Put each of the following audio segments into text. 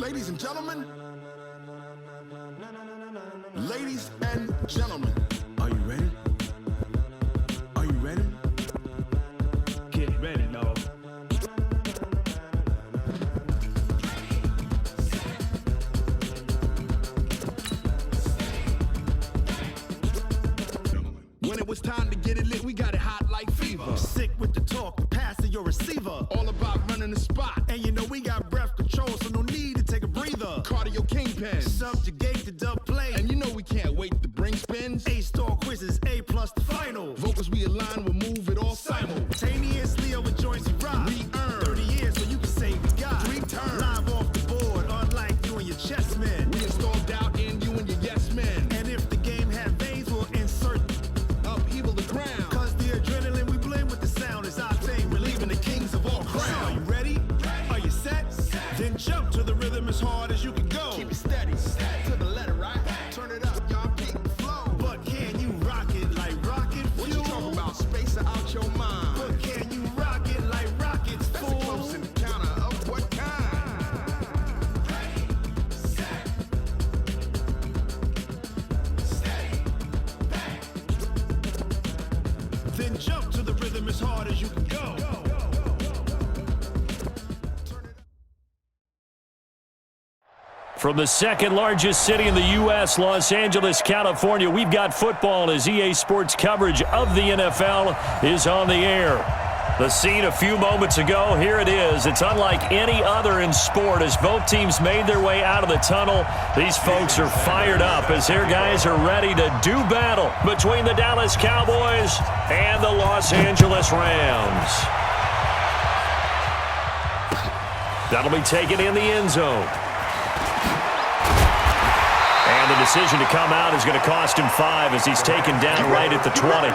Ladies and gentlemen. Ladies and gentlemen. Are you ready? Are you ready? Get ready, dog. When it was time to get it lit, we got it hot like fever. Sick with the talk, pass to your receiver. All about running the spot. And you know we got breath control, so no need to take a breather. Cardio kingpin. Subjugate the dub play. And you know we can't wait to bring spins. A-star quizzes, A+ the final. Vocals we align, we'll move it all Simultaneously over joints we rock. We earn 30 years so you can say we got 3 turns. Live off the board, unlike you and your chess men. We install doubt in you and your yes men. And if the game had veins, we'll insert upheaval the ground. Cause the adrenaline we blend with the sound is our thing. Relieving the kings of all crowns. So are you ready? Are you set? Then jump to the rhythm as hard as you can go. Keep it steady. To the letter, right? Turn it up, y'all keep the flow. But can you rock it like rocket fuel? What you talking about? Space out your mind. But can you rock it like rockets, That's fool? a close encounter of what kind? Ready, set, steady, back. Then jump to the rhythm as hard as you can go. From the second largest city in the U.S., Los Angeles, California, we've got football as EA Sports coverage of the NFL is on the air. The scene a few moments ago, here it is. It's unlike any other in sport as both teams made their way out of the tunnel. These folks are fired up as their guys are ready to do battle between the Dallas Cowboys and the Los Angeles Rams. That'll be taken in the end zone. And the decision to come out is going to cost him 5 as he's taken down right at the 20.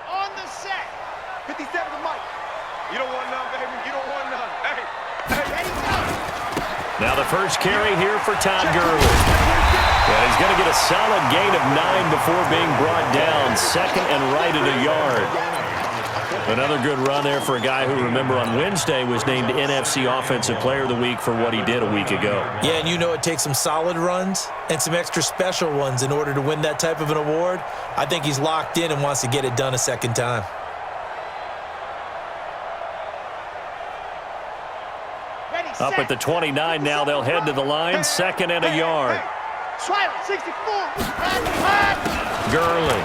On the set. 57 to Mike. You don't want none, baby. You don't want none. Hey. Ready, go. Now the first carry here for Todd Gurley. And he's going to get a solid gain of 9 before being brought down. Second and right at a yard. Another good run there for a guy who, remember, on Wednesday was named NFC Offensive Player of the Week for what he did a week ago. Yeah, and you know it takes some solid runs and some extra special ones in order to win that type of an award. I think he's locked in and wants to get it done a second time. Ready, Up set. at the 29 now, they'll head to the line. Second and a yard. Silent, 64. Gurley.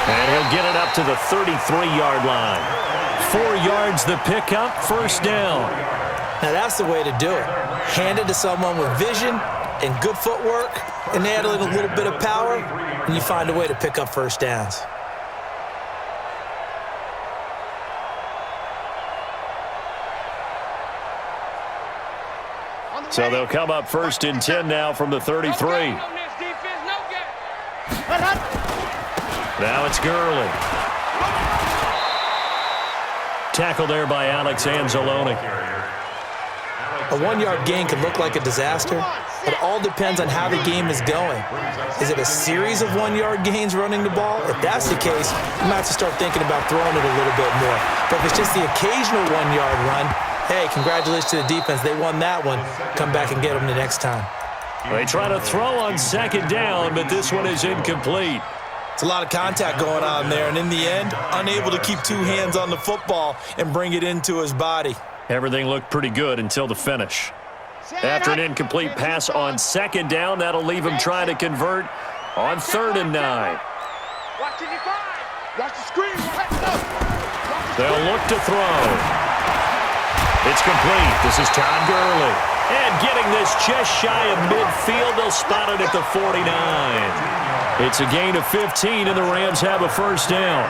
And he'll get it up to the 33-yard line. 4 yards the pickup, first down. Now that's the way to do it. Hand it to someone with vision and good footwork, and add in a little bit of power, and you find a way to pick up first downs. So they'll come up first and 10 now from the 33. Now it's Gurley. Tackle there by Alex Anzalone. A 1-yard gain can look like a disaster. It all depends on how the game is going. Is it a series of 1-yard gains running the ball? If that's the case, you might have to start thinking about throwing it a little bit more. But if it's just the occasional 1-yard run, hey, congratulations to the defense. They won that one. Come back and get them the next time. They try to throw on second down, but this one is incomplete. It's a lot of contact going on there, and in the end, unable to keep 2 hands on the football and bring it into his body. Everything looked pretty good until the finish. After an incomplete pass on second down, that'll leave him trying to convert on 3rd and 9. Watch the screen. They'll look to throw. It's complete. This is Todd Gurley. And getting this just shy of midfield, they'll spot it at the 49. It's a gain of 15, and the Rams have a first down.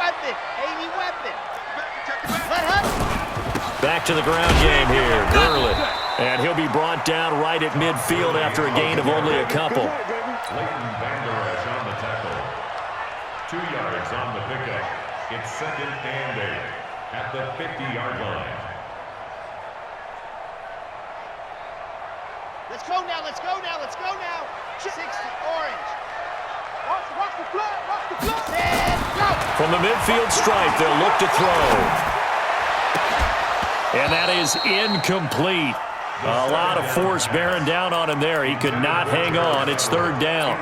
weapon. Any weapon. Let her. Back to the ground game here. Gurley. And he'll be brought down right at midfield after a gain of only a couple. Leighton Vander Esch on the tackle. 2 yards on the pickup. It's 2nd and 8 at the 50-yard line. Let's go now, let's go now, let's go now. 60, orange. Watch the flag, watch the flag. And go. From the midfield stripe, they'll look to throw. And that is incomplete. A lot of force bearing down on him there. He could not hang on. It's 3rd down.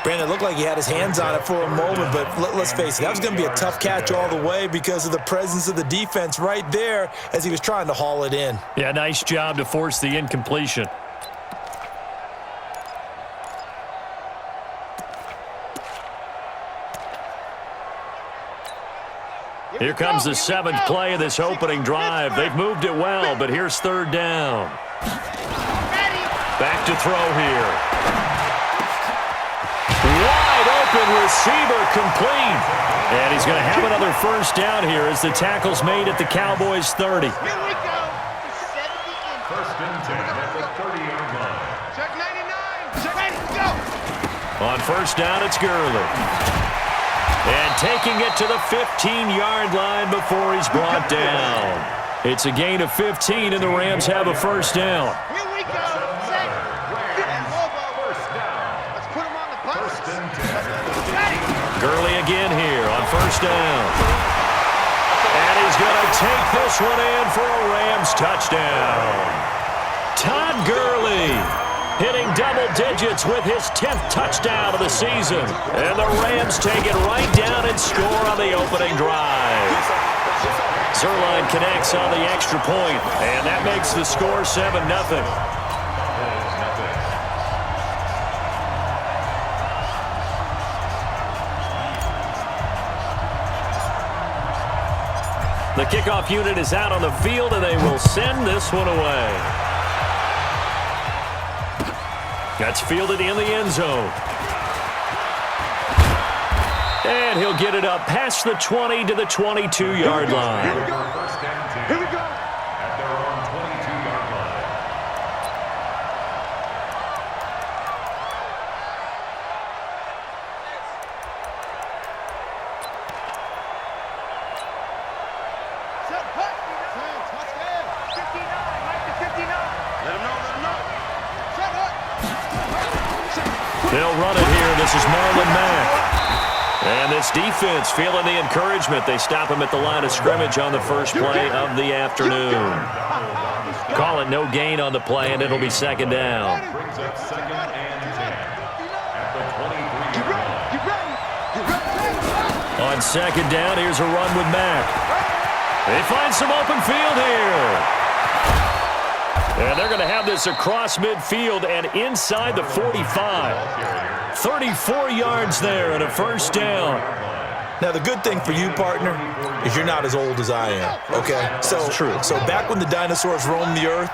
Brandon, it looked like he had his hands on it for a moment, but let's face it, that was going to be a tough catch all the way because of the presence of the defense right there as he was trying to haul it in. Yeah, nice job to force the incompletion. Here comes the 7th play of this opening drive. They've moved it well, but here's 3rd down. Back to throw here. Wide open receiver complete. And he's going to have another 1st down here as the tackle's made at the Cowboys 30. Here we go. 1st and 10 at the 30-yard line. Check 99. Check 90. Go. On 1st down, it's Gurley. And taking it to the 15-yard line before he's brought down. It's a gain of 15, and the Rams have a 1st down. Here we go. Set. First down. Let's put him on the bus. 1st and 10. Gurley again here on 1st down. And he's going to take this one in for a Rams touchdown. Todd Gurley hitting double digits with his 10th touchdown of the season. And the Rams take it right down and score on the opening drive. Zerline connects on the extra point, and that makes the score 7-0. The kickoff unit is out on the field, and they will send this one away. That's fielded in the end zone. And he'll get it up past the 20 to the 22-yard line. Here we go. 1st and 10. Here we go. At their own 22-yard line. Set. Hut. Touchdown. 59. Mike to 59. Let him know. Set. Hut. They'll run it here. This is Marlon Mack. And this defense feeling the encouragement. They stop him at the line of scrimmage on the 1st play of the afternoon. Call it no gain on the play, and it'll be 2nd down. Brings up 2nd and 10 at the 23-yard line. On 2nd down, here's a run with Mack. They find some open field here. And they're going to have this across midfield and inside the 45. 34 yards there and a 1st down. Now, the good thing for you, partner, is you're not as old as I am, okay? So, true. So back when the dinosaurs roamed the earth,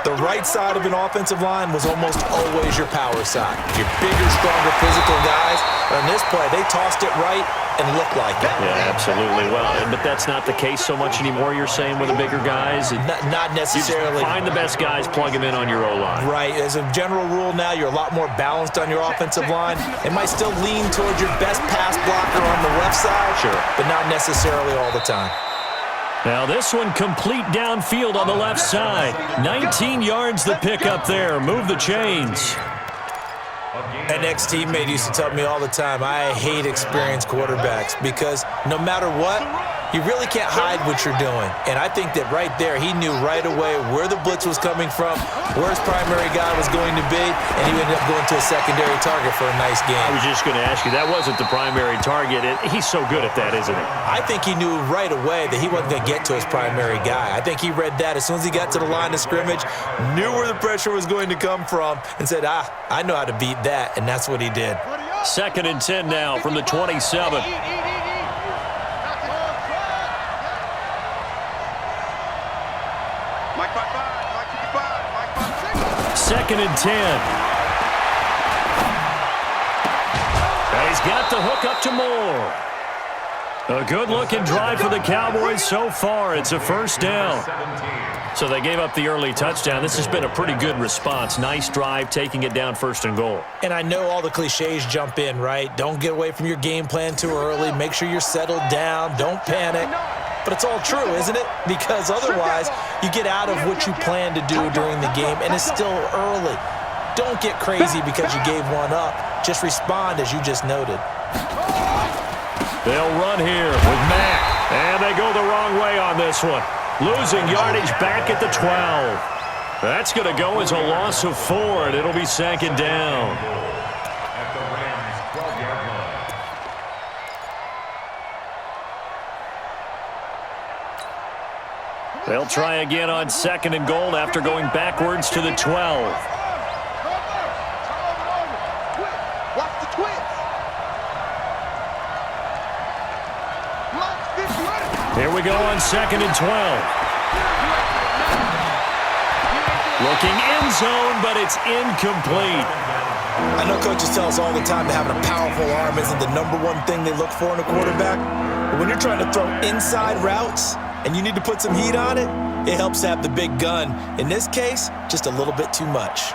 the right side of an offensive line was almost always your power side. Your bigger, stronger, physical guys. But on this play, they tossed it right and looked like it. Yeah, absolutely. Well, but that's not the case so much anymore, you're saying, with the bigger guys? Not necessarily. You find the best guys, plug them in on your O-line. Right. As a general rule now, you're a lot more balanced on your offensive line. It might still lean towards your best pass blocker on the left side, sure, but not necessarily all the time. Now this one complete downfield on the left side. 19 yards the pick up there. Move the chains. An ex-teammate used to tell me all the time, I hate experienced quarterbacks because no matter what, you really can't hide what you're doing. And I think that right there, he knew right away where the blitz was coming from, where his primary guy was going to be, and he ended up going to a secondary target for a nice game. I was just going to ask you, that wasn't the primary target. He's so good at that, isn't he? I think he knew right away that he wasn't going to get to his primary guy. I think he read that as soon as he got to the line of scrimmage, knew where the pressure was going to come from, and said, I know how to beat that, and that's what he did. 2nd and 10 now from the 27. Mike 5-5, Mike 55, Mike 5-6. 2nd and 10. And he's got the hook up to Moore. A good-looking drive for the Cowboys so far. It's a first down. So they gave up the early touchdown. This has been a pretty good response. Nice drive, taking it down 1st and goal. And I know all the cliches jump in, right? Don't get away from your game plan too early. Make sure you're settled down. Don't panic. But it's all true, isn't it? Because otherwise, you get out of what you plan to do during the game, and it's still early. Don't get crazy because you gave one up. Just respond as you just noted. They'll run here with Mack. And they go the wrong way on this one. Losing yardage back at the 12. That's going to go as a loss of 4, and it'll be 2nd down. At the Rams' 12-yard line. They'll try again on 2nd and goal after going backwards to the 12. Watch the twins. Here we go on 2nd and 12. Looking end zone, but it's incomplete. I know coaches tell us all the time that having a powerful arm isn't the #1 thing they look for in a quarterback. But when you're trying to throw inside routes and you need to put some heat on it, it helps to have the big gun. In this case, just a little bit too much.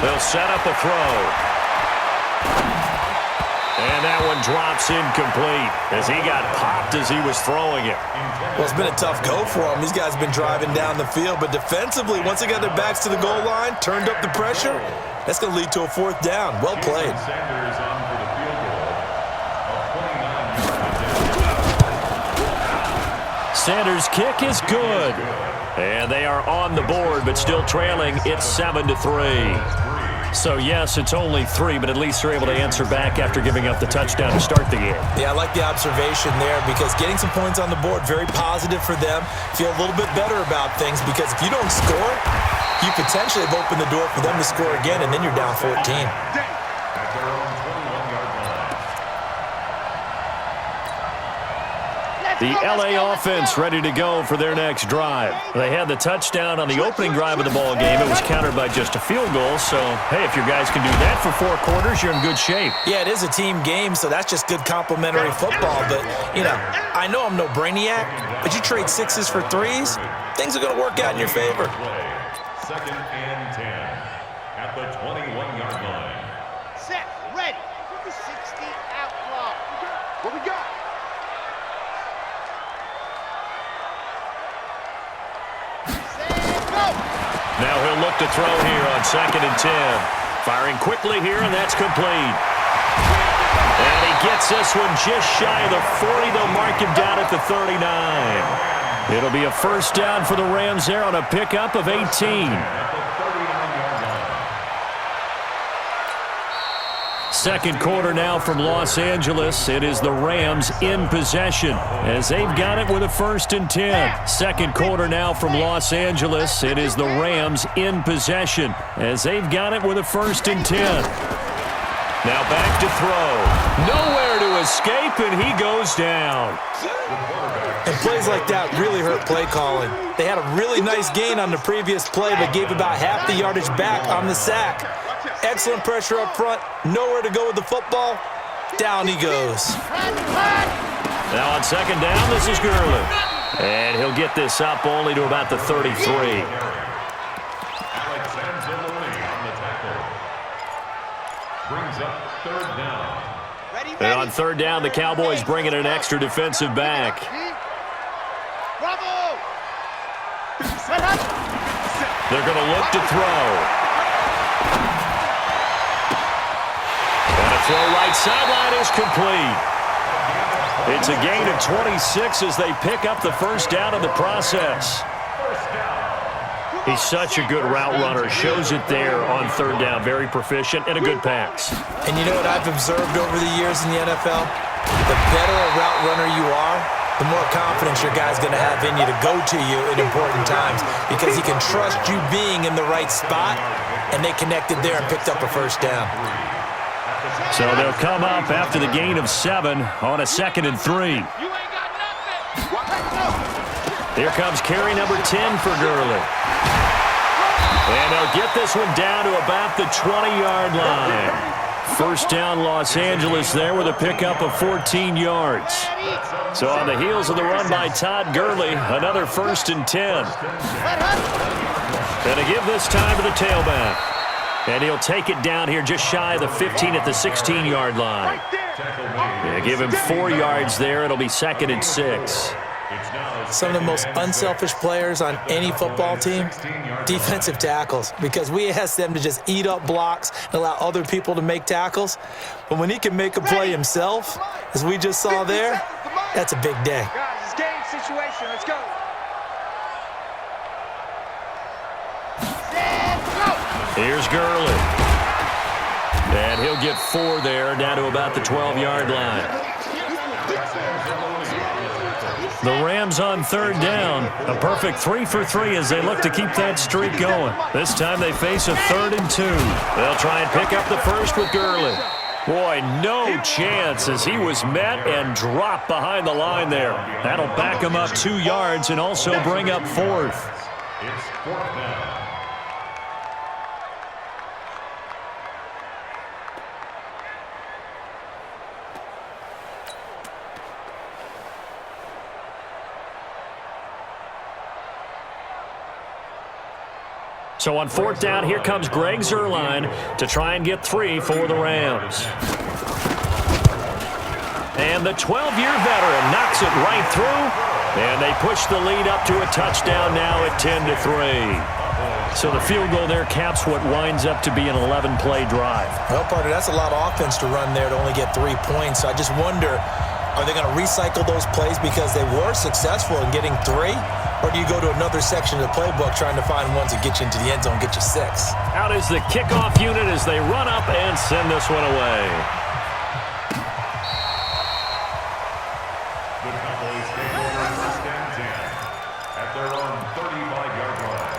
They'll set up a throw. And that one drops incomplete as he got popped as he was throwing it. Well, it's been a tough go for them. These guys have been driving down the field, but defensively, once they got their backs to the goal line, turned up the pressure, that's going to lead to a 4th down. Well played. Sanders on for the field goal. A 29-yard Sanders' kick is good. And they are on the board, but still trailing. It's 7-3. So, yes, it's only 3, but at least they're able to answer back after giving up the touchdown to start the game. Yeah, I like the observation there because getting some points on the board, very positive for them. Feel a little bit better about things because if you don't score, you potentially have opened the door for them to score again, and then you're down 14. at their own 21-yard line. The L.A. offense ready to go for their next drive. They had the touchdown on the opening drive of the ball game. It was countered by just a field goal. So, hey, if your guys can do that for 4 quarters, you're in good shape. Yeah, it is a team game, so that's just good complimentary football. But, you know, I know I'm no brainiac, but you trade 6s for 3s, things are going to work out in your favor. 2nd and 10 at the 21-yard line. Set, ready. 60 out clock. What we got? Now he'll look to throw here on 2nd and 10. Firing quickly here, and that's complete. And he gets this one just shy of the 40. They'll mark him down at the 39. It'll be a first down for the Rams there on a pickup of 18. Second quarter now from Los Angeles. It is the Rams in possession as they've got it with a 1st and 10. Second quarter now from Los Angeles. It is the Rams in possession as they've got it with a 1st and 10. Now back to throw. Nowhere to escape, and he goes down. And plays like that really hurt play calling. They had a really nice gain on the previous play, but gave about half the yardage back on the sack. Excellent pressure up front. Nowhere to go with the football. Down he goes. Now on 2nd down, this is Gurley. And he'll get this up only to about the 33. Brings up 3rd down. And on 3rd down, the Cowboys bring in an extra defensive back. Bravo! They're going to look to throw. And a throw right sideline is complete. It's a gain of 26 as they pick up the first down in the process. He's such a good route runner. Shows it there on 3rd down. Very proficient and a good pass. And you know what I've observed over the years in the NFL? The better a route runner you are, the more confidence your guy's going to have in you to go to you in important times because he can trust you being in the right spot, and they connected there and picked up a first down. So they'll come up after the gain of 7 on a 2nd and 3. Here comes carry number 10 for Gurley. And they'll get this one down to about the 20-yard line. First down, Los Angeles there with a pickup of 14 yards. So on the heels of the run by Todd Gurley, another 1st and 10. And to give this time to the tailback. And he'll take it down here just shy of the 15 at the 16-yard line. Yeah, give him 4 yards there. It'll be 2nd and 6. Some of the most unselfish players on any football team, defensive tackles, because we ask them to just eat up blocks and allow other people to make tackles. But when he can make a play himself, as we just saw there, that's a big day. Guys, it's game situation. Let's go. Here's Gurley. And he'll get 4 there, down to about the 12-yard line. The Rams on 3rd down. A perfect 3 for 3 as they look to keep that streak going. This time they face a 3rd and 2. They'll try and pick up the first with Gurley. Boy, no chance as he was met and dropped behind the line there. That'll back him up 2 yards and also bring up 4th. It's 4th down. So on 4th down, here comes Greg Zuerlein to try and get 3 for the Rams. And the 12-year veteran knocks it right through, and they push the lead up to a touchdown now at 10-3. So the field goal there caps what winds up to be an 11-play drive. Well, partner, that's a lot of offense to run there to only get 3 points. So I just wonder, are they going to recycle those plays because they were successful in getting 3? Or do you go to another section of the playbook trying to find ones that get you into the end zone, get you 6? Out is the kickoff unit as they run up and send this one away. The Cowboys take over 1st and 10 at their own 35-yard line.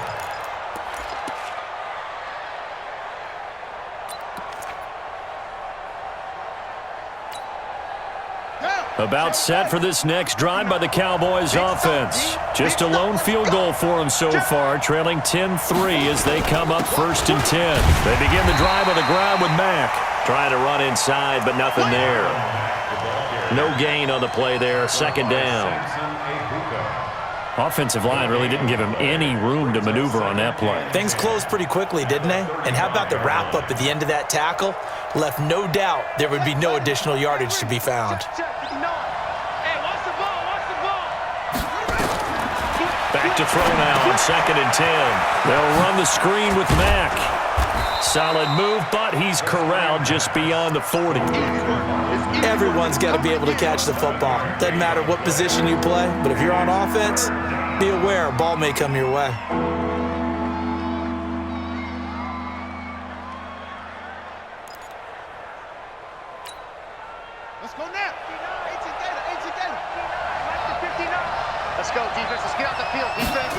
About set for this next drive by the Cowboys offense. Just a lone field goal for them so far, trailing 10-3 as they come up 1st and 10. They begin the drive on the ground with Mack. Trying to run inside, but nothing there. No gain on the play there, 2nd down. Offensive line really didn't give him any room to maneuver on that play. Things closed pretty quickly, didn't they? And how about the wrap-up at the end of that tackle? Left no doubt there would be no additional yardage to be found. Back to throw now on 2nd and 10. They'll run the screen with Mack. Solid move, but he's corralled just beyond the 40. Everyone's got to be able to catch the football. Doesn't matter what position you play, but if you're on offense, be aware a ball may come your way. Let's go now. 18 Gator. Let's go, defense. Let's get out the field, defense.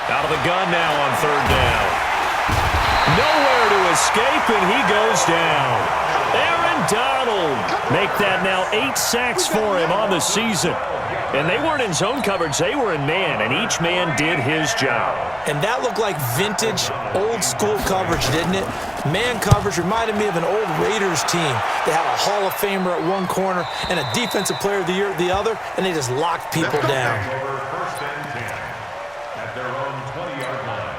Out of the gun now on 3rd down. Nowhere to escape, and he goes down. Aaron Donald make that now 8 sacks for him on the season. And they weren't in zone coverage, they were in man, and each man did his job. And that looked like vintage, old-school coverage, didn't it? Man coverage reminded me of an old Raiders team. They had a Hall of Famer at one corner and a Defensive Player of the Year at the other, and they just locked people down. Over 1st and 10 at their own 20-yard line.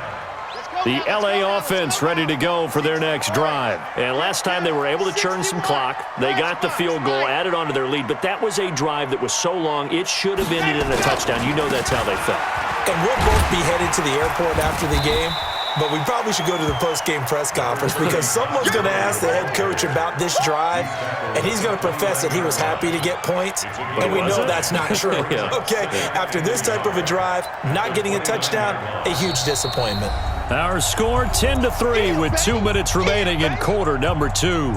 The LA offense ready to go for their next drive. And last time they were able to churn some clock. They got the field goal, added on to their lead, but that was a drive that was so long, it should have ended in a touchdown. You know that's how they felt. And we'll both be headed to the airport after the game, but we probably should go to the post-game press conference because someone's going to ask the head coach about this drive, and he's going to profess that he was happy to get points, and we know that's not true. Yeah. Okay, after this type of a drive, not getting a touchdown, a huge disappointment. Our score 10-3 with 2 minutes remaining in quarter number 2.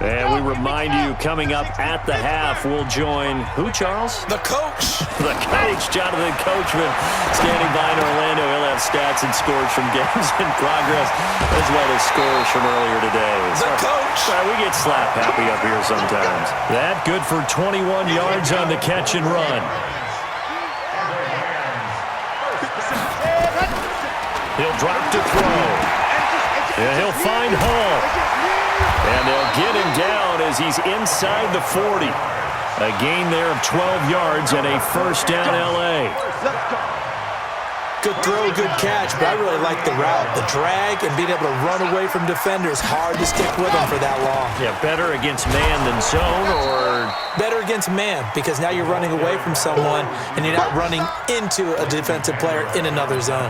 And we remind you, coming up at the half, we'll join who, Charles? The coach. The coach, Jonathan Coachman, standing by in Orlando. He'll have stats and scores from games in progress, as well as scores from earlier today. The coach. We get slap happy up here sometimes. That good for 21 yards on the catch and run. He'll drop to throw. And he'll find Hall. And they'll get him down as he's inside the 40. A gain there of 12 yards and a first down L.A. Good throw, good catch, but I really like the route. The drag and being able to run away from defenders, hard to stick with them for that long. Yeah, better against man than zone, or? Better against man, because now you're running away from someone and you're not running into a defensive player in another zone.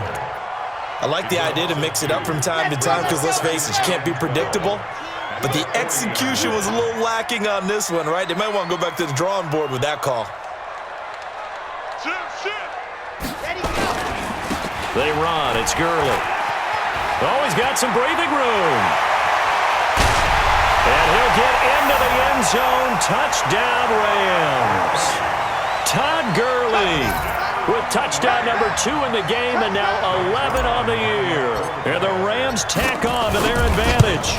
I like the idea to mix it up from time to time because, let's face it, you can't be predictable. But the execution was a little lacking on this one, right? They might want to go back to the drawing board with that call. They run. It's Gurley. Oh, he's got some breathing room. And he'll get into the end zone. Touchdown, Rams. Todd Gurley with touchdown number 2 in the game and now 11 on the year. And the Rams tack on to their advantage.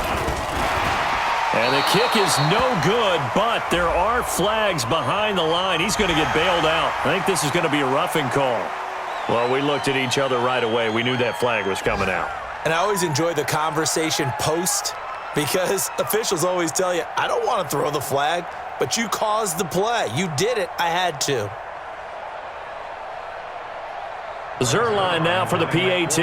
And the kick is no good, but there are flags behind the line. He's going to get bailed out. I think this is going to be a roughing call. Well, we looked at each other right away. We knew that flag was coming out. And I always enjoy the conversation post because officials always tell you, I don't want to throw the flag, but you caused the play. You did it. I had to. Zerline now for the PAT.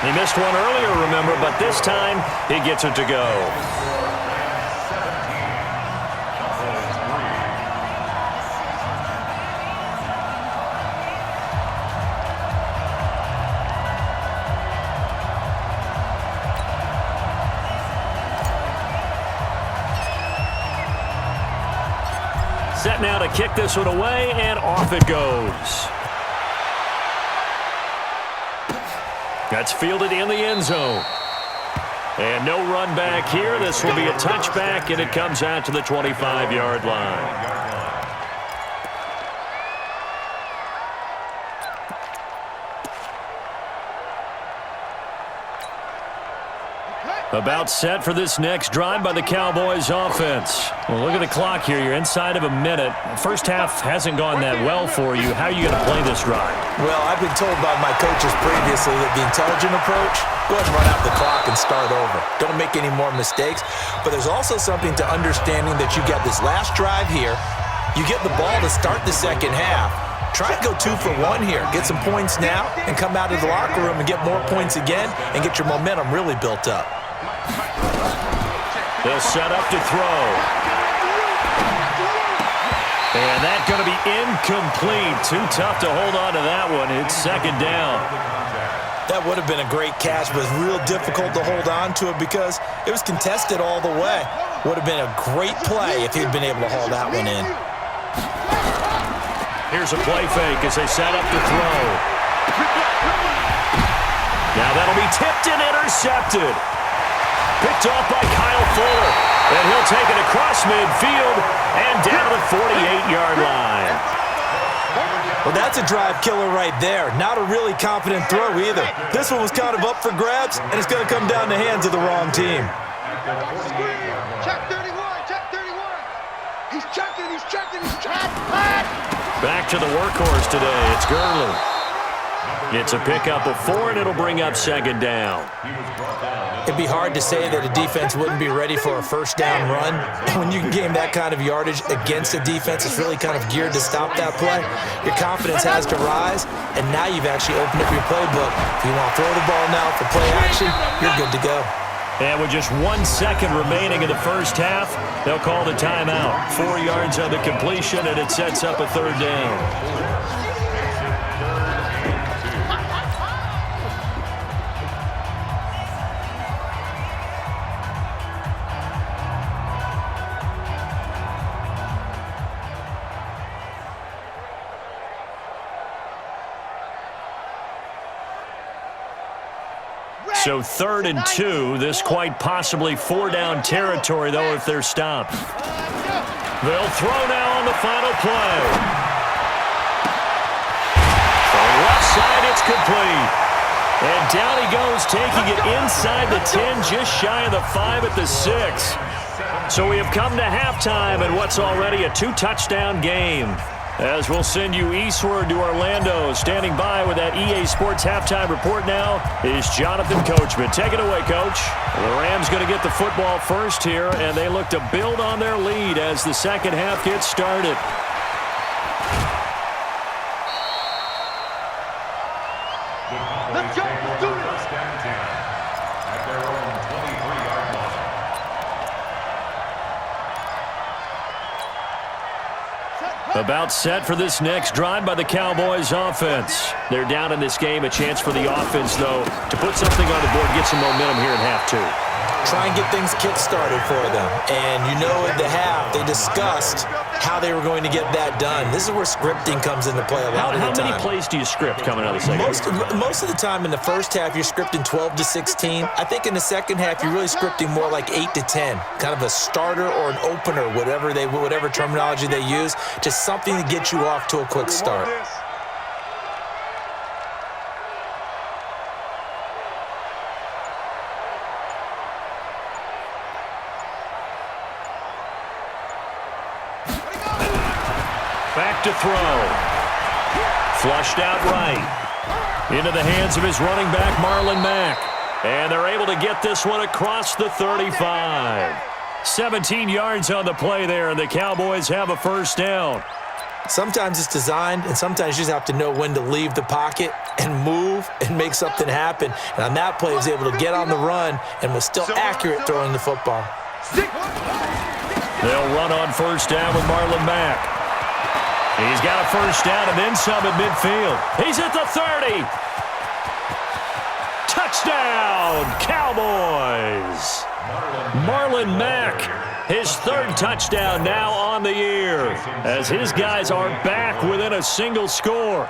He missed one earlier, remember, but this time he gets it to go. Set now to kick this one away, and off it goes. That's fielded in the end zone. And no run back here. This will be a touchback, and it comes out to the 25-yard line. About set for this next drive by the Cowboys offense. Well, look at the clock here. You're inside of a minute. First half hasn't gone that well for you. How are you going to play this drive? Well, I've been told by my coaches previously that the intelligent approach, go ahead and run out the clock and start over. Don't make any more mistakes. But there's also something to understanding that you get this last drive here. You get the ball to start the second half. Try and go 2 for 1 here. Get some points now and come out of the locker room and get more points again and get your momentum really built up. They'll set up to throw. And that's going to be incomplete. Too tough to hold on to that one. It's second down. That would have been a great catch, but it's real difficult to hold on to it because it was contested all the way. Would have been a great play if he'd been able to haul that one in. Here's a play fake as they set up to throw. Now that'll be tipped and intercepted. Picked off by Kyle Fuller. And he'll take it across midfield and down to the 48-yard line. Well, that's a drive killer right there. Not a really confident throw either. This one was kind of up for grabs, and it's going to come down the hands of the wrong team. Check 31, check 31. He's checking, he's checking, he's checking. Back to the workhorse today. It's Gurley. It's a pickup of 4, and it'll bring up second down. It'd be hard to say that a defense wouldn't be ready for a first down run. When you can gain that kind of yardage against a defense that's really kind of geared to stop that play, your confidence has to rise, and now you've actually opened up your playbook. If you want to throw the ball now for play action, you're good to go. And with just 1 second remaining in the first half, they'll call the timeout. 4 yards on the completion, and it sets up a third down. So 3rd and 2, this quite possibly 4-down territory, though, if they're stopped. They'll throw now on the final play. On the left side, it's complete. And down he goes, taking it inside the 10, just shy of the 5 at the 6. So we have come to halftime in what's already a 2-touchdown game. As we'll send you eastward to Orlando. Standing by with that EA Sports halftime report now is Jonathan Coachman. Take it away, Coach. The Rams going to get the football first here, and they look to build on their lead as the second half gets started. Let's go. Let's do it. First and 10 at their own 23-yard line. About set for this next drive by the Cowboys offense. They're down in this game. A chance for the offense, though, to put something on the board, get some momentum here in half two. Try and get things kick-started for them. And you know at the half, they discussed how they were going to get that done. This is where scripting comes into play a lot of the time. How many plays do you script coming out of the second half? Most of the time in the first half, you're scripting 12 to 16. I think in the second half, you're really scripting more like 8 to 10. Kind of a starter or an opener, whatever terminology they use. Just something to get you off to a quick start. Back to throw. Flushed out right. Into the hands of his running back, Marlon Mack. And they're able to get this one across the 35. 17 yards on the play there, and the Cowboys have a first down. Sometimes it's designed, and sometimes you just have to know when to leave the pocket and move and make something happen. And on that play, he was able to get on the run and was still accurate throwing the football. They'll run on first down with Marlon Mack. He's got a first down and then some at midfield. He's at the 30. Touchdown, Cowboys. Marlon Mack, his third touchdown now on the year, as his guys are back within a single score.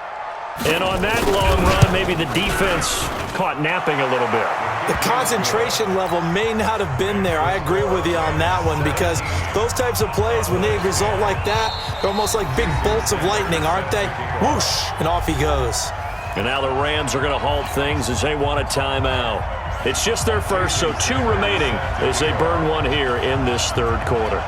And on that long run, maybe the defense caught napping a little bit. The concentration level may not have been there. I agree with you on that one, because those types of plays, when they result like that, they're almost like big bolts of lightning, aren't they? Whoosh, and off he goes. And now the Rams are going to halt things as they want a timeout. It's just their first, so 2 remaining as they burn one here in this third quarter.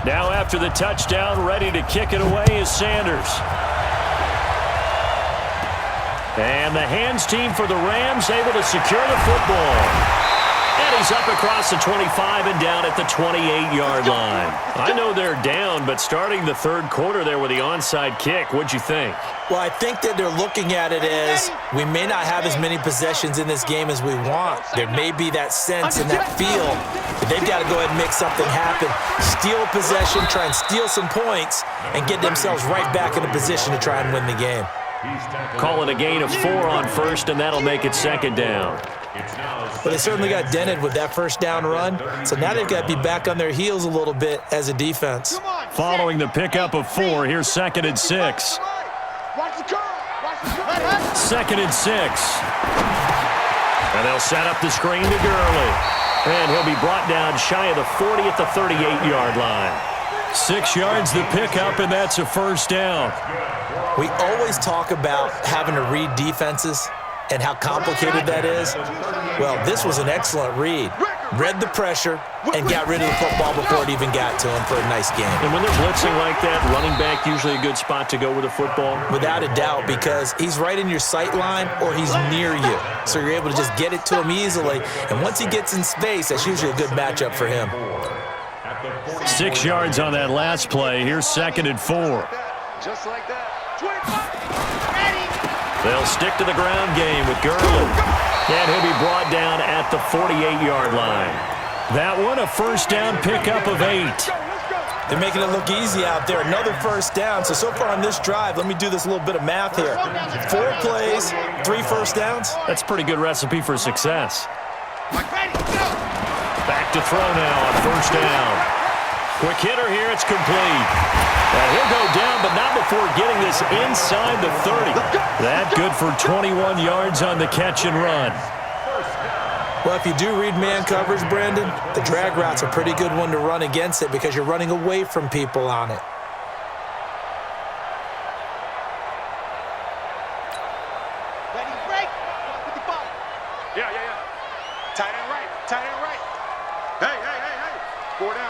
Now after the touchdown, ready to kick it away is Sanders. And the hands team for the Rams able to secure the football. And he's up across the 25 and down at the 28-yard line. I know they're down, but starting the third quarter there with the onside kick, what'd you think? Well, I think that they're looking at it as we may not have as many possessions in this game as we want. There may be that sense and that feel, but they've got to go ahead and make something happen. Steal a possession, try and steal some points, and get themselves right back in a position to try and win the game. Call it a gain of 4 on first, and that'll make it second down. But they certainly got dented with that first down run, so now they've got to be back on their heels a little bit as a defense. Following the pickup of 4, here's 2nd and 6. Second and 6. And they'll set up the screen to Gurley. And he'll be brought down shy of the 40 at the 38-yard line. 6 yards the pickup, and that's a first down. We always talk about having to read defenses and how complicated that is. Well, this was an excellent read. Read the pressure and got rid of the football before it even got to him for a nice game. And when they're blitzing like that, running back usually a good spot to go with the football? Without a doubt, because he's right in your sight line or he's near you. So you're able to just get it to him easily. And once he gets in space, that's usually a good matchup for him. 6 yards on that last play. Here's 2nd and 4. Just like that. They'll stick to the ground game with Gurley. And he'll be brought down at the 48-yard line. That one, a first down pickup of 8. They're making it look easy out there. Another first down. So far on this drive, let me do this little bit of math here. 4 plays, 3 first downs. That's a pretty good recipe for success. Back to throw now on first down. Quick hitter here, it's complete. And he'll go down, but not before getting this inside the 30. That good for 21 yards on the catch and run. Well, if you do read man coverage, Brandon, the drag route's a pretty good one to run against it because you're running away from people on it. Yeah. Tight end right. Hey. 4 down.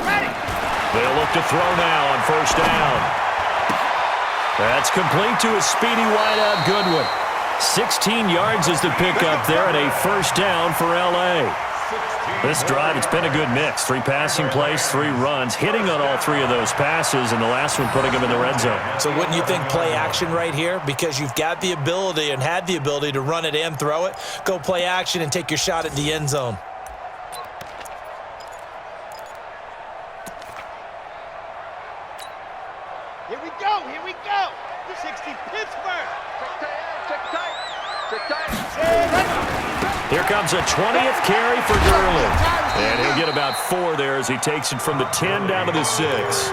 Ready. They'll look to throw now on first down. That's complete to a speedy wideout Goodwin. 16 yards is the pickup there and a first down for L.A. This drive, it's been a good mix. 3 passing plays, 3 runs, hitting on all 3 of those passes, and the last one putting them in the red zone. So wouldn't you think play action right here? Because you've got the ability and had the ability to run it and throw it. Go play action and take your shot at the end zone. Here we go. 60 Pittsburgh. Check tight. Here comes a 20th carry for Gurley. And he'll get about 4 there as he takes it from the 10 down to the 6.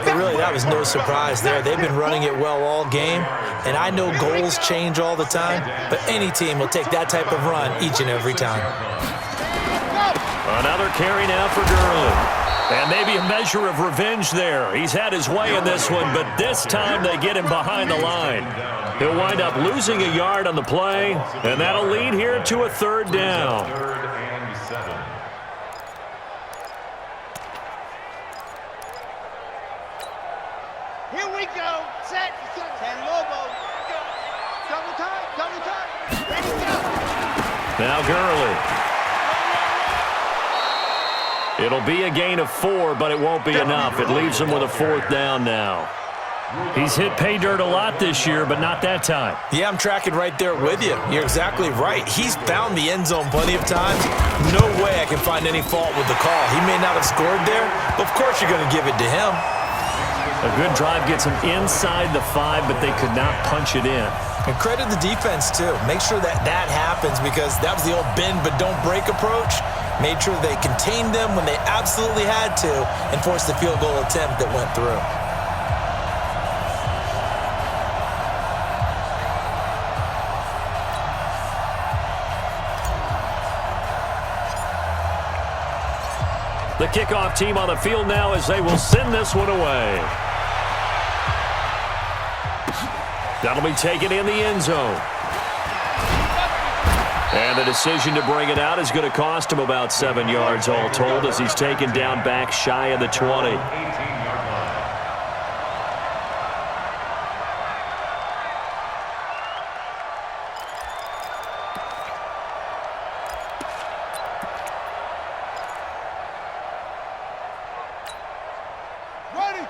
Really, that was no surprise there. They've been running it well all game, and I know goals change all the time, but any team will take that type of run each and every time. Another carry now for Gurley. And maybe a measure of revenge there. He's had his way in this one, but this time they get him behind the line. He'll wind up losing a yard on the play, and that'll lead here to a 3rd down. 3rd and 7. Here we go. Set. 10 Lobo. Double time. Ready, go. Now Gurley. It'll be a gain of 4, but it won't be enough. It leaves him with a 4th down now. He's hit pay dirt a lot this year, but not that time. Yeah, I'm tracking right there with you. You're exactly right. He's found the end zone plenty of times. No way I can find any fault with the call. He may not have scored there, but of course you're going to give it to him. A good drive gets him inside the 5, but they could not punch it in. And credit the defense, too. Make sure that happens because that was the old bend but don't break approach. Made sure they contained them when they absolutely had to and forced the field goal attempt that went through. The kickoff team on the field now as they will send this one away. That'll be taken in the end zone. And the decision to bring it out is going to cost him about 7 yards all told as he's taken down back shy of the 20.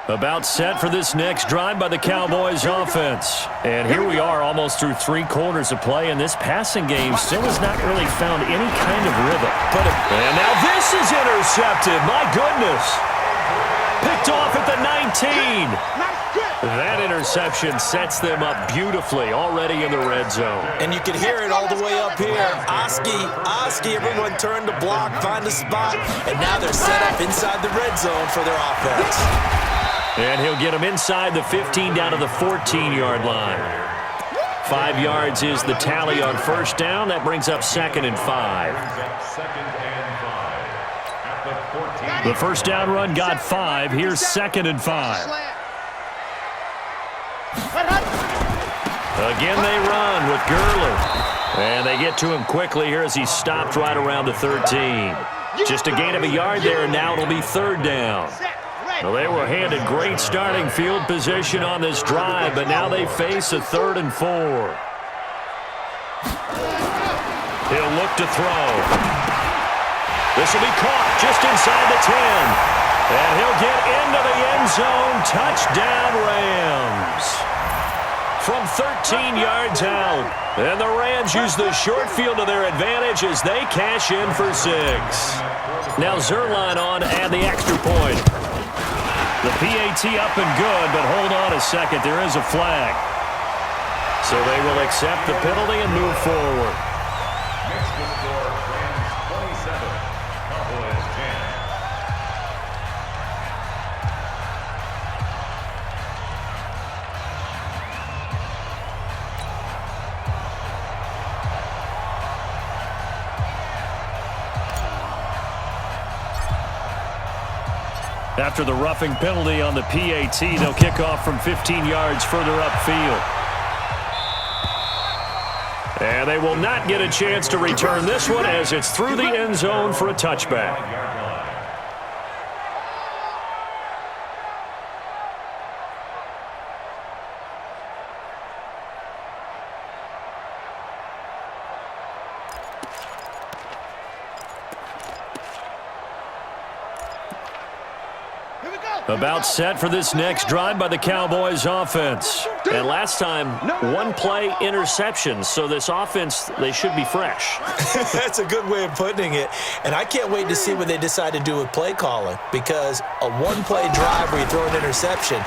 About set for this next drive by the Cowboys offense. And here we are almost through 3 quarters of play, and this passing game still has not really found any kind of rhythm. And now this is intercepted. My goodness. Picked off at the 19. That interception sets them up beautifully already in the red zone. And you can hear it all the way up here. Oski, everyone turned to block, find a spot, and now they're set up inside the red zone for their offense. And he'll get him inside the 15 down to the 14-yard line. 5 yards is the tally on first down. That brings up 2nd and 5. The first down run got 5. Here's 2nd and 5. Again they run with Gurley. And they get to him quickly here as he's stopped right around the 13. Just a gain of a yard there, and now it'll be 3rd down. Well, they were handed great starting field position on this drive, but now they face a 3rd and 4. He'll look to throw. This will be caught just inside the 10. And he'll get into the end zone. Touchdown, Rams. From 13 yards out. And the Rams use the short field to their advantage as they cash in for 6. Now Zerline on and the extra point. The PAT up and good, but hold on a second. There is a flag. So they will accept the penalty and move forward. Makes the score Rams 27, Cowboys 10. After the roughing penalty on the PAT, they'll kick off from 15 yards further upfield. And they will not get a chance to return this one as it's through the end zone for a touchback. About set for this next drive by the Cowboys offense. And last time, one-play interception. So this offense, they should be fresh. That's a good way of putting it. And I can't wait to see what they decide to do with play calling, because a one-play drive where you throw an interception,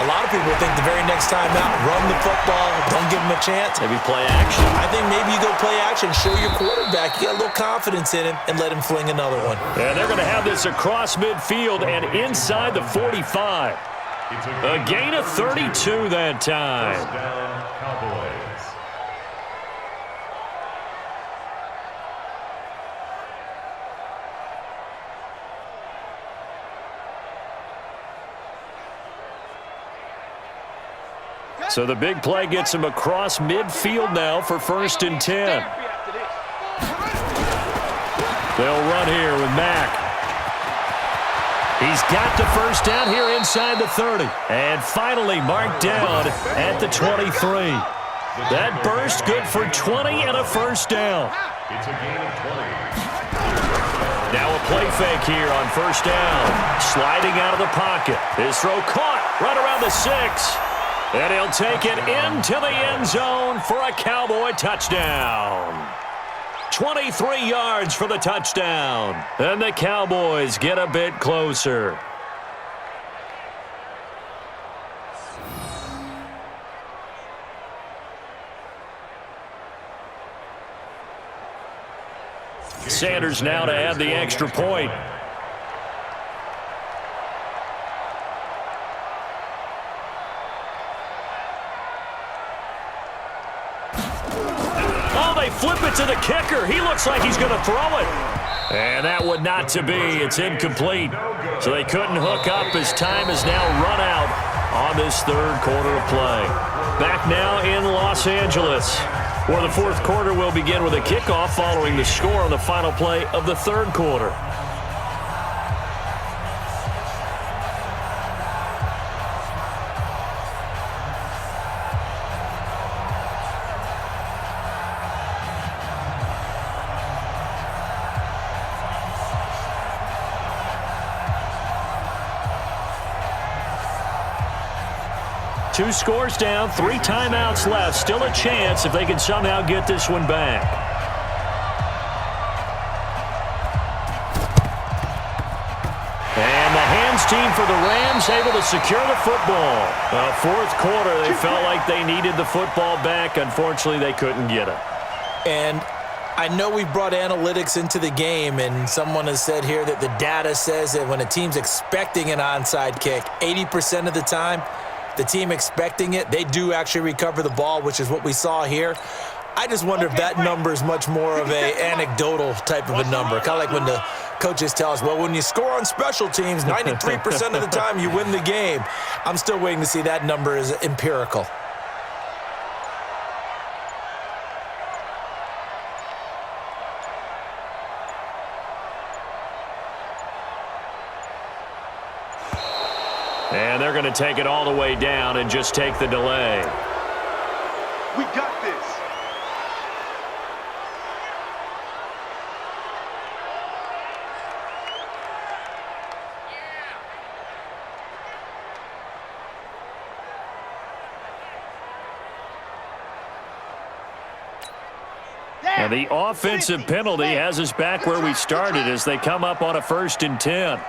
a lot of people think the very next time out, run the football, don't give them a chance. Maybe play action. I think maybe you go play action, show your quarterback, you got a little confidence in him, and let him fling another one. And they're going to have this across midfield and inside the 45. A gain of 32 that time. First down, Cowboys. So the big play gets him across midfield now for 1st and 10. They'll run here with Mack. He's got the first down here inside the 30. And finally marked down at the 23. That burst good for 20 and a first down. It's a gain of 20. Now a play fake here on 1st down. Sliding out of the pocket. His throw caught right around the 6. And he'll take it into the end zone for a Cowboy touchdown. 23 yards for the touchdown. And the Cowboys get a bit closer. Sanders now to add the extra point. Flip it to the kicker. He looks like he's going to throw it. And that would not to be. It's incomplete. So they couldn't hook up as time is now run out on this 3rd quarter of play. Back now in Los Angeles, where the 4th quarter will begin with a kickoff following the score on the final play of the 3rd quarter. Two scores down, 3 timeouts left. Still a chance if they can somehow get this one back. And the hands team for the Rams able to secure the football. 4th quarter, they felt like they needed the football back. Unfortunately, they couldn't get it. And I know we brought analytics into the game, and someone has said here that the data says that when a team's expecting an onside kick, 80% of the time, the team expecting it, they do actually recover the ball, which is what we saw here. I just wonder if that number is much more of an anecdotal type of a number. Kind of like when the coaches tell us, well, when you score on special teams, 93% of the time you win the game. I'm still waiting to see that number is empirical. And they're going to take it all the way down and just take the delay. We got this. And the offensive penalty has us back where we started as they come up on a 1st and 10.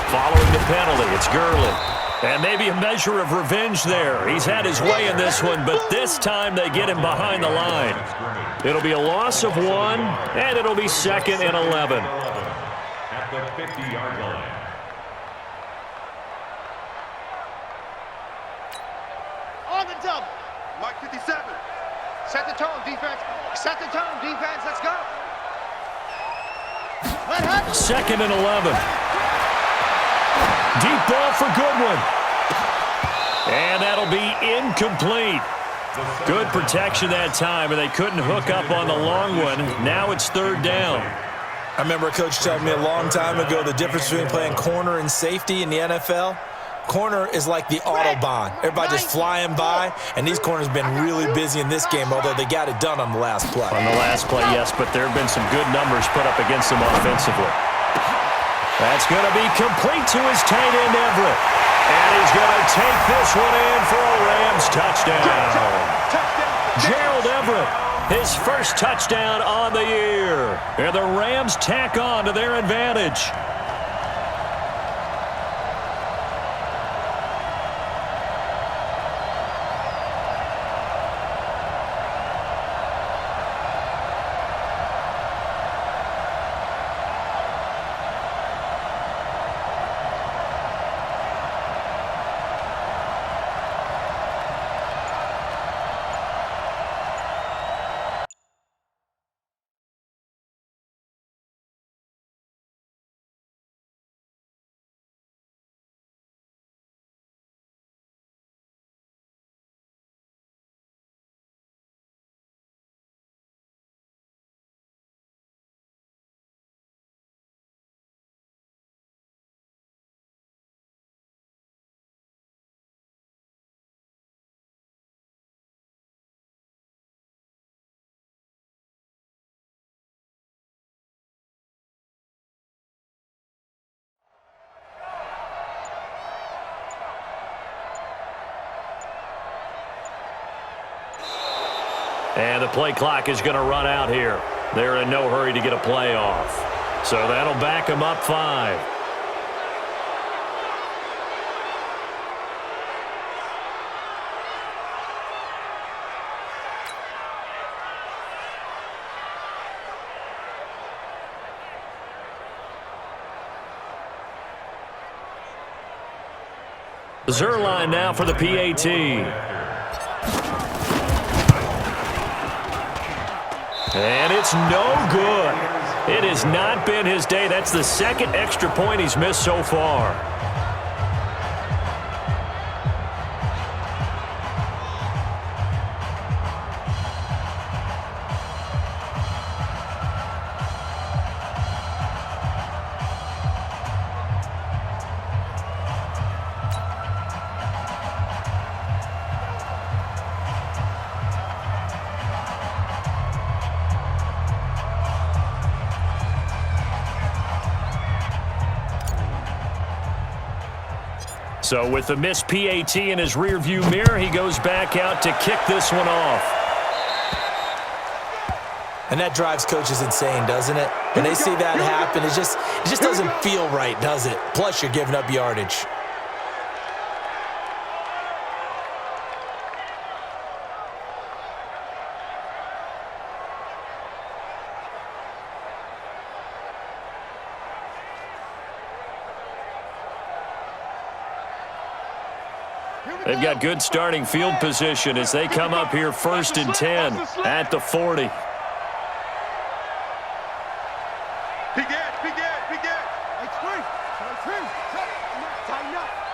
Following the penalty, it's Gurley. And maybe a measure of revenge there. He's had his way in this one, but this time they get him behind the line. It'll be a loss of 1, and it'll be 2nd and 11. At the 50-yard line. On the double. Mark 57. Set the tone, defense. Set the tone, defense. Let's go. 2nd and 11. Deep ball for Goodwin. And that'll be incomplete. Good protection that time, and they couldn't hook up on the long one. Now it's third down. I remember a coach telling me a long time ago the difference between playing corner and safety in the NFL. Corner is like the Autobahn. Everybody just flying by, and these corners have been really busy in this game, although they got it done on the last play. On the last play, yes, but there have been some good numbers put up against them offensively. That's going to be complete to his tight end, Everett. And he's going to take this one in for a Rams touchdown. Gerald Everett, his first touchdown on the year. And the Rams tack on to their advantage. And the play clock is going to run out here. They're in no hurry to get a play off. So that'll back them up 5. Zerline now for the PAT. And it's no good. It has not been his day. That's the second extra point he's missed so far. So with the missed PAT in his rearview mirror, he goes back out to kick this one off. And that drives coaches insane, doesn't it? When they see that happen, it just doesn't feel right, does it? Plus, you're giving up yardage. They've got good starting field position as they come up here 1st and 10 at the 40. Begin.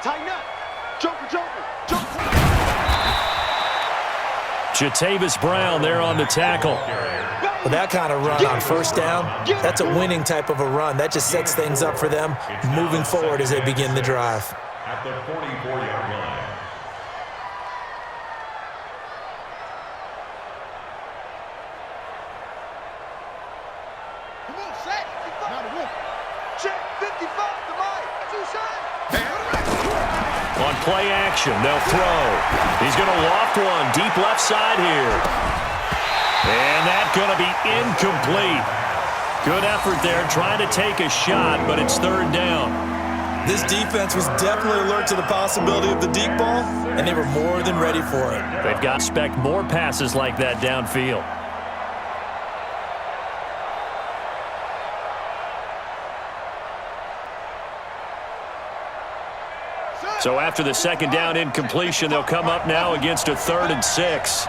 Tighten up. Joker. Jatavis Brown there on the tackle. With that kind of run on first down, that's a winning type of a run. That just sets things up for them moving forward as they begin the drive. At the 44-yard line. On play action, they'll throw. He's going to loft one deep left side here. And that's going to be incomplete. Good effort there trying to take a shot, but it's third down. This defense was definitely alert to the possibility of the deep ball, and they were more than ready for it. They've got to expect more passes like that downfield. So after the second down incompletion, they'll come up now against a 3rd and 6.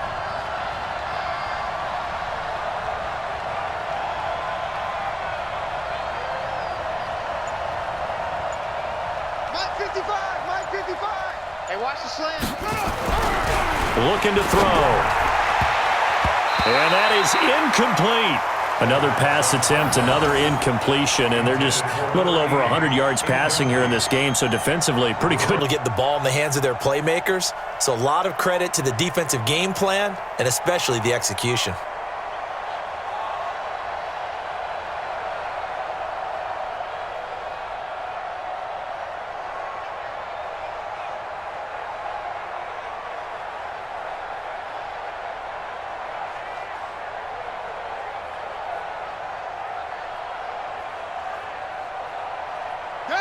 Mike 55. Hey, watch the slant. Looking to throw. And that is incomplete. Another pass attempt, another incompletion, and they're just a little over 100 yards passing here in this game, so defensively pretty good. To get the ball in the hands of their playmakers, so a lot of credit to the defensive game plan and especially the execution.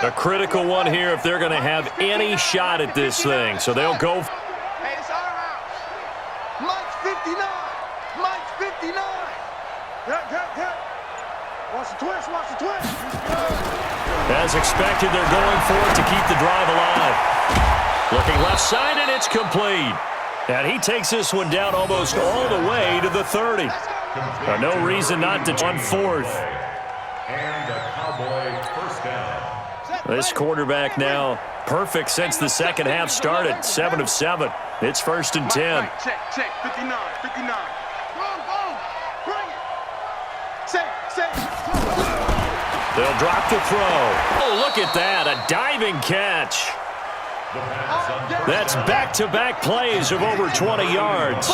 A critical one here if they're going to have any shot at this thing. So they'll go. Hey, it's our house. Mike's 59. Mike's 59. Cut. Watch the twist. Watch the twist. As expected, they're going for it to keep the drive alive. Looking left side, and it's complete. And he takes this one down almost all the way to the 30. No reason not to on fourth. And the Cowboy first down. This quarterback now perfect since the second half started. 7 of 7. It's 1st and 10. Check. 59. Boom. Bring it. Say. They'll drop the throw. Oh, look at that. A diving catch. That's back-to-back plays of over 20 yards.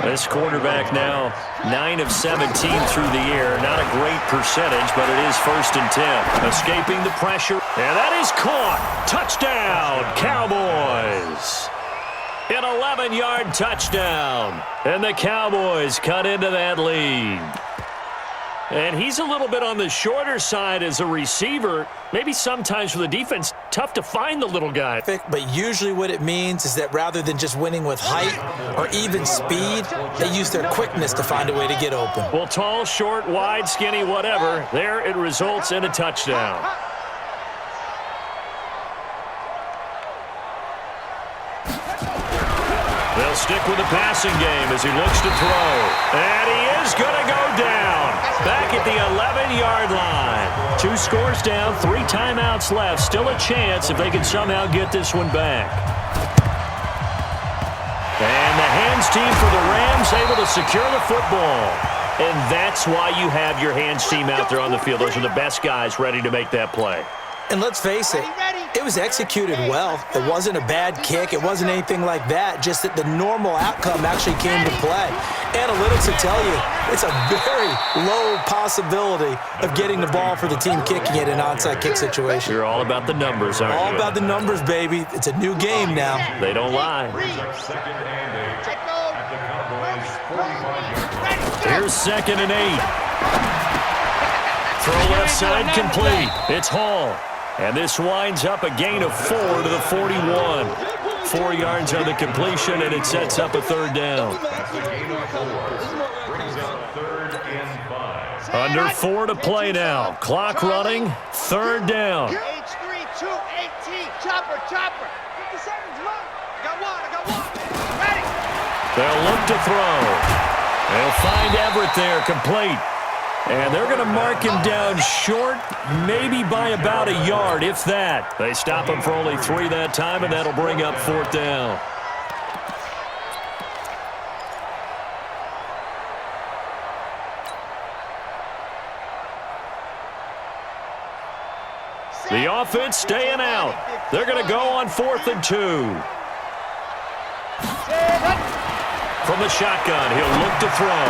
This quarterback now 9 of 17 through the air. Not a great percentage, but it is 1st and 10. Escaping the pressure. And that is caught. Touchdown, Cowboys. An 11-yard touchdown. And the Cowboys cut into that lead. And he's a little bit on the shorter side as a receiver. Maybe sometimes for the defense, tough to find the little guy. But usually what it means is that rather than just winning with height or even speed, they use their quickness to find a way to get open. Well, tall, short, wide, skinny, whatever. There it results in a touchdown. They'll stick with the passing game as he looks to throw. And he is going to go down. Back at the 11-yard line. 2 scores down, 3 timeouts left. Still a chance if they can somehow get this one back. And the hands team for the Rams able to secure the football. And that's why you have your hands team out there on the field. Those are the best guys ready to make that play. And let's face it, it was executed well. It wasn't a bad kick. It wasn't anything like that. Just that the normal outcome actually came to play. Analytics will tell you it's a very low possibility of getting the ball for the team kicking it in an onside kick situation. You're all about the numbers, aren't you? All about the numbers, baby. It's a new game now. They don't lie. Here's 2nd and 8. Throw left side complete. It's Hall. And this winds up a gain of 4 to the 41. 4 yards on the completion, and it sets up a 3rd down. Under 4 to play now. Clock running. 3rd down. H3-2-18. Chopper. 50 seconds left. I got one. Ready. They'll look to throw. They'll find Everett there, complete. And they're going to mark him down short, maybe by about a yard, if that. They stop him for only 3 that time, and that'll bring up 4th down. The offense staying out. They're going to go on 4th and 2. From the shotgun, he'll look to throw.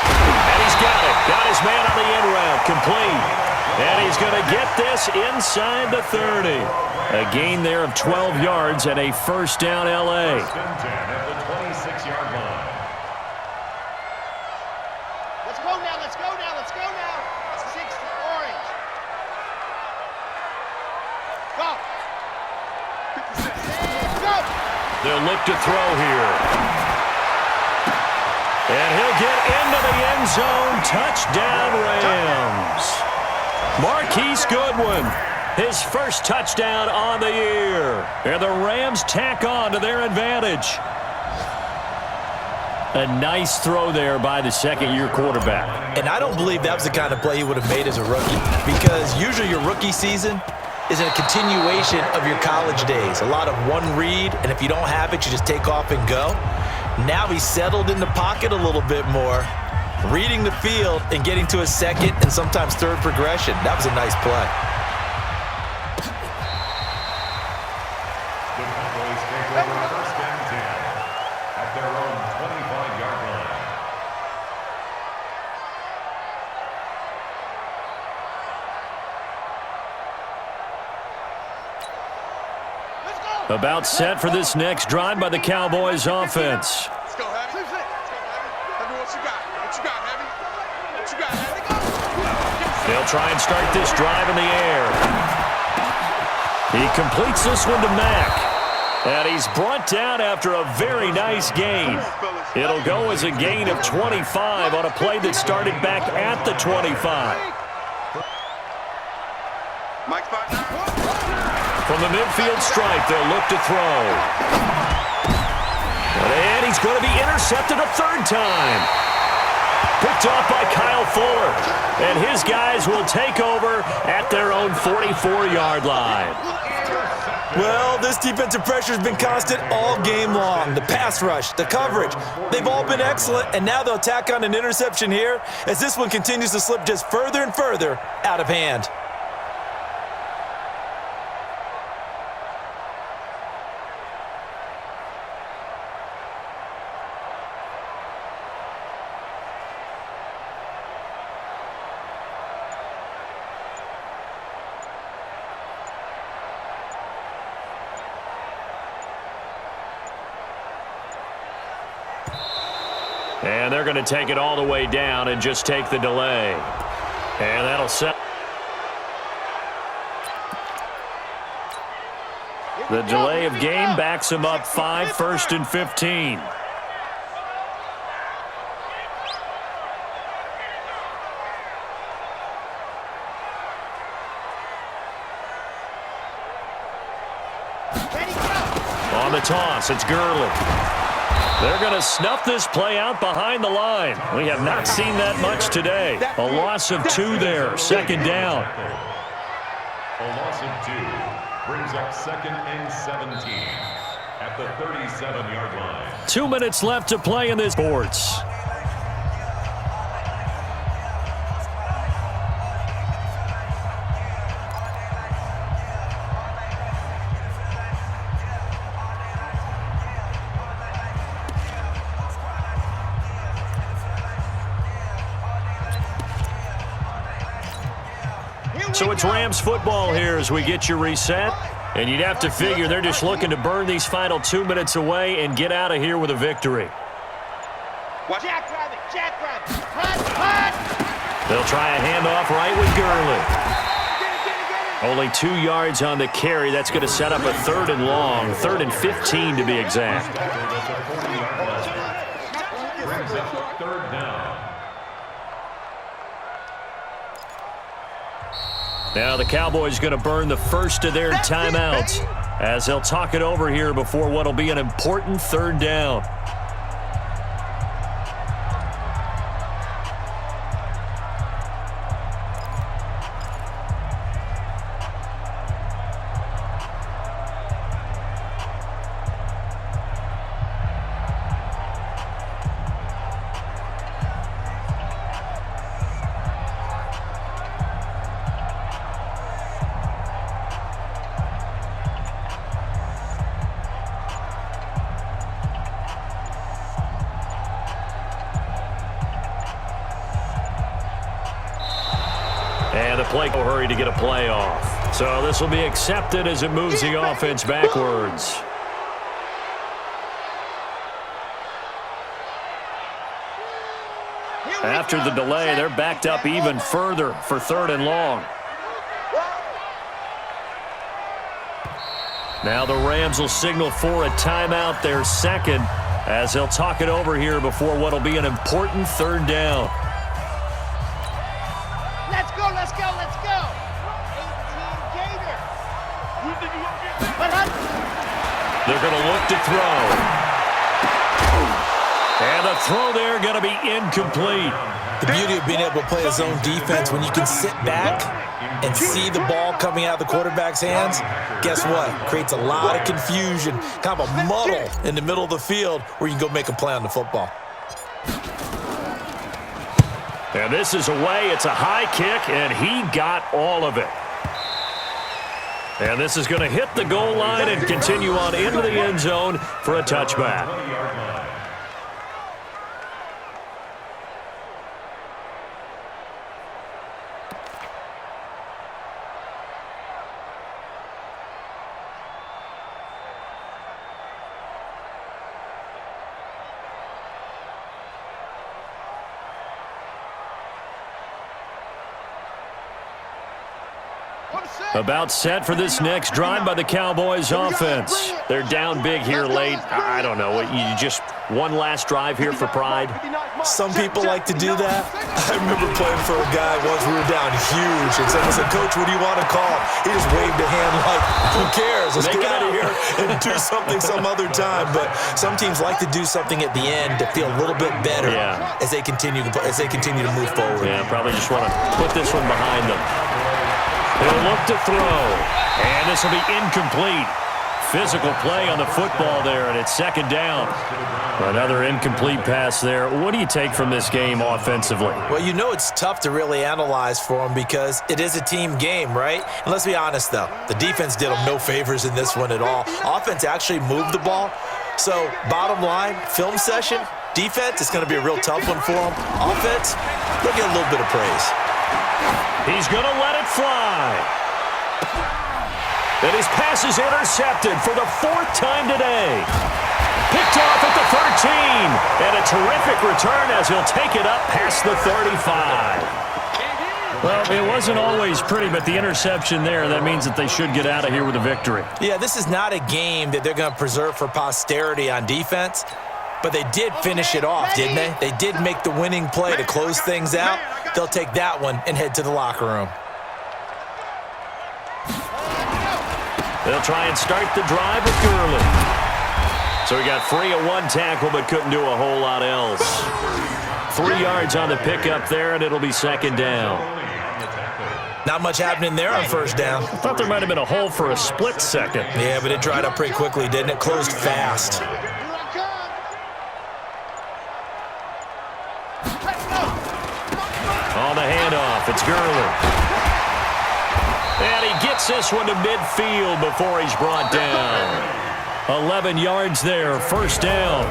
And he's got it. Got his man on the end route. Complete. And he's going to get this inside the 30. A gain there of 12 yards and a 1st down L.A. First and 10 at the 26-yard line. Let's go now. 6 orange. Go. 56. Go. They'll look to throw here. And he'll get into the end zone. Touchdown, Rams. Marquise Goodwin, his first touchdown on the year. And the Rams tack on to their advantage. A nice throw there by the 2nd-year quarterback. And I don't believe that was the kind of play he would have made as a rookie, because usually your rookie season, is a continuation of your college days. A lot of one read, and if you don't have it, you just take off and go. Now he's settled in the pocket a little bit more, reading the field and getting to a second and sometimes third progression. That was a nice play. The Cowboys take over first and 10 at their own 25-yard line. About set for this next drive by the Cowboys offense. Let's go, Heavy. Heavy, what you got? What you got, Heavy? What you got, Heavy? They'll try and start this drive in the air. He completes this one to Mack. And he's brought down after a very nice gain. It'll go as a gain of 25 on a play that started back at the 25. Mike spot now. From the midfield stripe, they'll look to throw. And he's going to be intercepted a third time. Picked off by Kyle Fuller. And his guys will take over at their own 44-yard line. Well, this defensive pressure has been constant all game long. The pass rush, the coverage, they've all been excellent, and now they'll tack on an interception here as this one continues to slip just further and further out of hand. And they're going to take it all the way down and just take the delay. And that'll set. The delay of game backs him up 5, 1st and 15. On the toss, it's Gurley. They're going to snuff this play out behind the line. We have not seen that much today. A loss of 2 there, second down. A loss of 2 brings up 2nd and 17 at the 37-yard line. 2 minutes left to play in this sports. So it's Rams football here as we get you reset. And you'd have to figure they're just looking to burn these final 2 minutes away and get out of here with a victory. Jackrabbit. They'll try a handoff right with Gurley. Only 2 yards on the carry. That's going to set up a 3rd and long, 3rd and 15 to be exact. Brings up 3rd down. Now the Cowboys going to burn the first of their timeouts as they'll talk it over here before what will be an important 3rd down. And the play will hurry to get a play off. So this will be accepted as it moves the offense backwards. After the delay, they're backed up even further for 3rd and long. Now the Rams will signal for a timeout, their second, as they'll talk it over here before what will be an important 3rd down. Let's go. 18 Gator. They're going to look to throw. And the throw there going to be incomplete. The beauty of being able to play a zone defense, when you can sit back and see the ball coming out of the quarterback's hands, guess what? Creates a lot of confusion, kind of a muddle in the middle of the field where you can go make a play on the football. And this is away. It's a high kick, and he got all of it. And this is going to hit the goal line and continue on into the end zone for a touchback. About set for this next drive by the Cowboys offense. They're down big here late. I don't know. You just one last drive here for pride? Some people like to do that. I remember playing for a guy once. We were down huge. And someone said, "Coach, what do you want to call?" He just waved a hand like, who cares? Let's get out of here and do something some other time. But some teams like to do something at the end to feel a little bit better as they continue to move forward. Yeah, probably just want to put this one behind them. They'll look to throw, and this will be incomplete. Physical play on the football there, and it's second down. Another incomplete pass there. What do you take from this game offensively? Well, you know it's tough to really analyze for them because it is a team game, right? And let's be honest, though. The defense did them no favors in this one at all. Offense actually moved the ball. So, bottom line, film session, defense, it's going to be a real tough one for them. Offense, they'll get a little bit of praise. He's going to let it fly. And his pass is intercepted for the fourth time today. Picked off at the 13. And a terrific return as he'll take it up past the 35. Well, it wasn't always pretty, but the interception there, that means that they should get out of here with a victory. Yeah, this is not a game that they're going to preserve for posterity on defense. But they did finish it off, didn't they? They did make the winning play to close things out. They'll take that one and head to the locker room. They'll try and start the drive with Gurley. So he got free of one tackle but couldn't do a whole lot else. 3 yards on the pickup there, and it'll be second down. Not much happening there on first down. I thought there might have been a hole for a split second. Yeah, but it dried up pretty quickly, didn't it? Closed fast. On the handoff, it's Gurley. And he gets this one to midfield before he's brought down. 11 yards there, first down.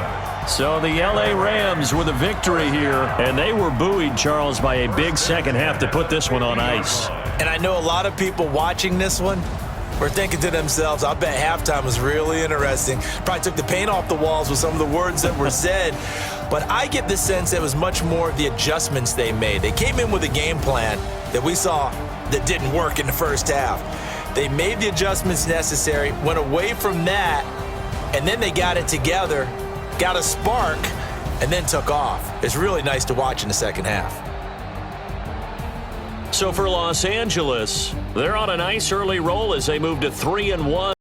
So the L.A. Rams with a victory here, and they were buoyed, Charles, by a big second half to put this one on ice. And I know a lot of people watching this one were thinking to themselves, I bet halftime was really interesting. Probably took the paint off the walls with some of the words that were said. But I get the sense it was much more of the adjustments they made. They came in with a game plan that we saw that didn't work in the first half. They made the adjustments necessary, went away from that, and then they got it together, got a spark, and then took off. It's really nice to watch in the second half. So for Los Angeles, they're on a nice early roll as they move to 3-1.